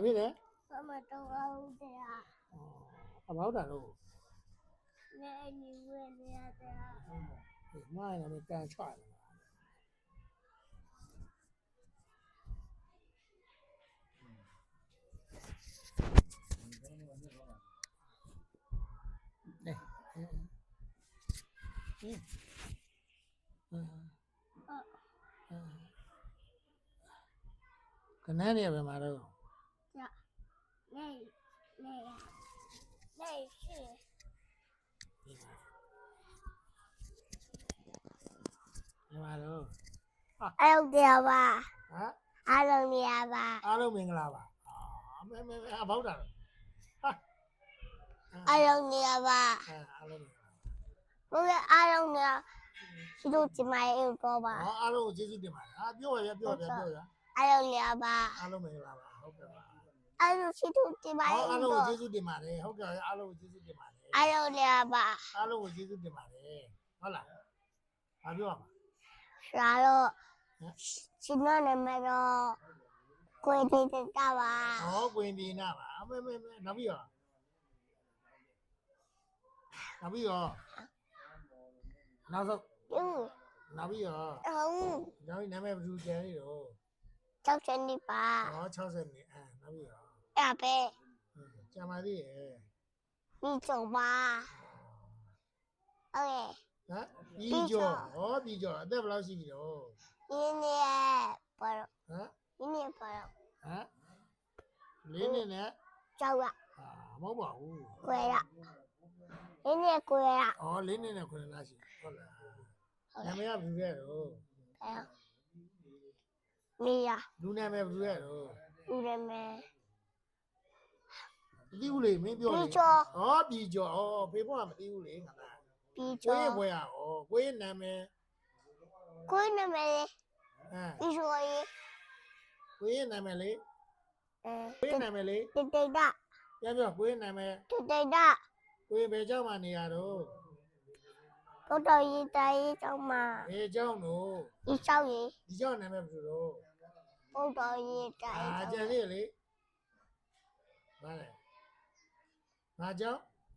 ဘာဖြစ်လဲ မတော်ဘူးတရား အဘောက်တာတော့ နေနေဝဲနေရတရား မိုင်းလည်းကန်ချွတ်ခဏနေပဲမှာတော့ နေနေနေရှိ ဒီမှာတော့ အဲ့လိုတရားပါ ဟမ် အားလုံးနေရပါ အားလုံးမင်္ဂလာပါမဲအဘောက်တာတော့ အားလုံးနေရပါ အားလုံး ဘုရားအားလုံးနေရှိလို့ဒီမှာအိမ်ပေါ်ပါ အားလုံးကိုကျေးဇူးတင်ပါတယ်ပြောရပြောရ အားလုံးနေရပါ အားလုံးမင်္ဂလာပါဟုတ်ကဲ့ပါ အားလုံးရှိလို့ဒီမှာအိမ် အားလုံး ပေါ် ကိုကျေးဇူးတင်ပါတယ်ဟုတ်ကဲ့အားလုံးကိုကျေးဇူးတင်ပါတယ် အားလုံးနေရပါ အားလုံးကိုကျေးဇူးတင်ပါတယ်ဟုတ်လားဘာပြောရမှာ ရှာလို့ရှင်မနေမတော့ကိုယ်တည်တာပါ ကွင်ဒီနာပါမဲနောက်ပြီးတော့နောက်ဆုံး ယူ နောက်ပြီးတော့ အောင် နောက်နာမည်ဘယ်သူကျန်နေတော့ ကြောက်ချင်နေပါ 60နှစ်နောက်ပြီးတော့ အဲ့ပဲ ကျန်ပါသေးရဲ့ ပြီးကြပါဟုတ်ရဲ့ ဟမ်ပြီးကျော်ပြီးကျော်အသက်ဘယ်လောက်ရှိပြီတော့ ရင်းနေပါတော့ ဟမ် ရင်းနေပါတော့ ဟမ်လေးနှစ်နဲ့ ကြောက်ရ မဟုတ်ပါဘူး ကွယ်ရရင်းနေကွယ်ရ လေးနှစ်နဲ့9လရှိဟုတ်လားနာမည်ကဘယ်သူရဲ့တော့ အဲ့မေးရ လူနာမည်ဘယ်သူရဲ့တော့ ဦးရမဲ မသိဘူးလေမင်းပြောလေ ပြီးကျော် ပြီးကျော်ဖေဖို့ကမသိဘူးလေငါက ပြီး ကို ကျော် ရဲ့ဘွယ်ကိုရဲ့နာမည် ကိုယ်နာမည် ဟမ် ပြီးကျော်ရေကိုရဲ့နာမည်လေ အဲ ကိုရဲ့နာမည်လေ တိတ်တာ ပြန်ပြောကိုရဲ့နာမည် တိတ်တာ ကိုရဲ့ဘယ်เจ้าမှနေရတော့ ဘုတော်ရေးတိုင်းကြောင့်မှာ ဘယ်เจ้าတို့ ဒီချောက်ရေ ဒီเจ้าနာမည်ဘယ်သူတော့ ဘုတော်ရေးတိုင်း ကျန်သေးလေဗါလေငါเจ้า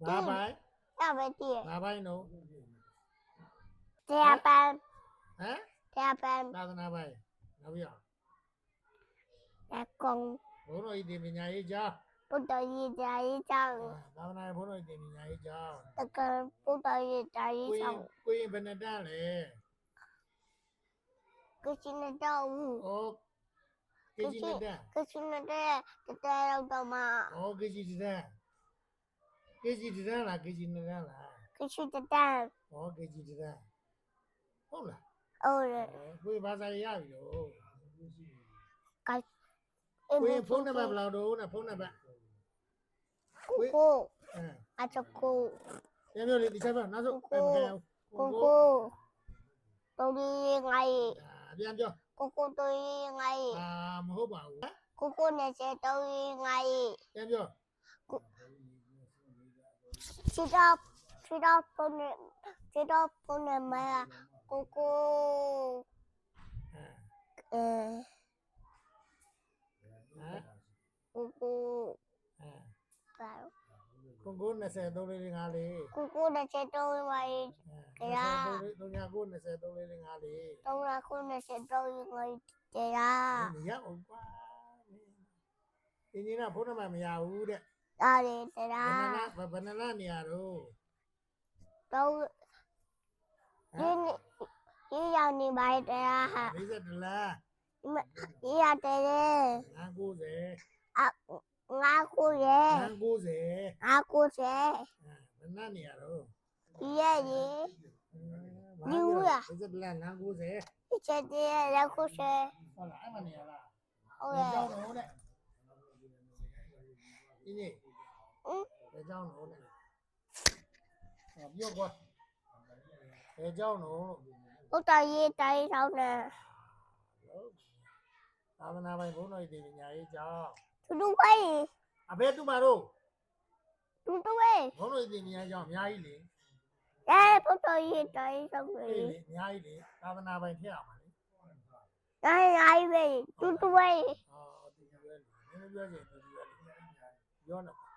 ဘာပိုင် ရပဲတည်း ဘာပိုင်တော့ တရားပန်း ဟမ် တရားပန်း သာသနာပိုင်နောက်ပြီးတော့ အကောင် ဘုန်းတော်ဤတင်ပညာရေးကျောင်း ဘုတော်ရေးတိုင်းကြောင့် သာသနာဘုန်းတော်ဤတင်ပညာရေးကျောင်း တကယ်ဘုတော်ရေးတိုင်းကြောင့် ကိုရင်ဘယ်နှစ်တန်းလဲ ကချင်တော့ ကေဂျီနှစ်တန်း ကချင်တဲ့တော့တော့မှာ ကေဂျီတစ်တန်းကေဂျီတစ်တန်းလားကေဂျီနှစ်တန်းလား ကချင်တဲ့ ကေဂျီတစ်တန်းဟုတ်လား ဟုတ်တယ် ကိုရင်ဘာသာရပြီလို့ က ကိုရင်ဖုန်းနံပါတ်ဘယ်လောက်တော့နဲ့ဖုန်းနံပါတ် ကို အဲ အချကို ပြန်ပြောလေဒီချက်ပြောနောက်ဆုံးပဲမခံအောင် ကိုတော်ရေးငိုင်း ပြန်ပြော ကိုတော်ရေးငိုင်း မဟုတ်ပါဘူး ကိုနဲ့စေတော်ရေးငိုင်း ပြန်ပြော ချီတော့ပုံနဲ့မကိုအဲ ကို20 354 ကိုနဲ့စေတော်ရေးငိုင်း 39 20 354 တော့ရခုနဲ့စေတော်ရေးငိုင်းတရား ရအောင်ကွာအင်းကြီးကဖုန်းနံပါတ်မရဘူးတဲ့ ဒါလေတရား ဘယ်နှလားနေရတော့ တော့ရင်းနေပါတရားဟာ 40လား ရရတယ် 90 ငါကိုရဲ့ 90 ငါကိုစေ ဘယ်နှနေရတော့ ရဲ့ရေ 40လား90 ချက်တည်းရက်ကိုစေ ဟုတ်လားအဲ့မနေရလား ဟုတ် ဘယ် ရဲ့ ကြောင်းတော့တဲ့ဒီနေ့ဘယ်ကြောင်းတော့တဲ့ပြောကွာဘယ်ကြောင်းတော့ ဘုတော်ရေးတိုင်းဆောင်နေ သာသနာပိုင်ဘုန်းတော်ဤတင်ညာရေးကြောင်း တူဝဲ အဖေတူမတို့ တူဝဲ ဘုန်းတော်ဤတင်ညာကြောင်းအများကြီးလေ ဘုတော်ရေးတိုင်းဆောင်နေ အေးလေအများကြီးလေသာသနာပိုင်ထည့်အောင်ပါလေ နိုင်ပဲတူဝဲ ဒီလိုပဲန မျိုးပြောချင်တယ်ဒီကလေးပြောတော့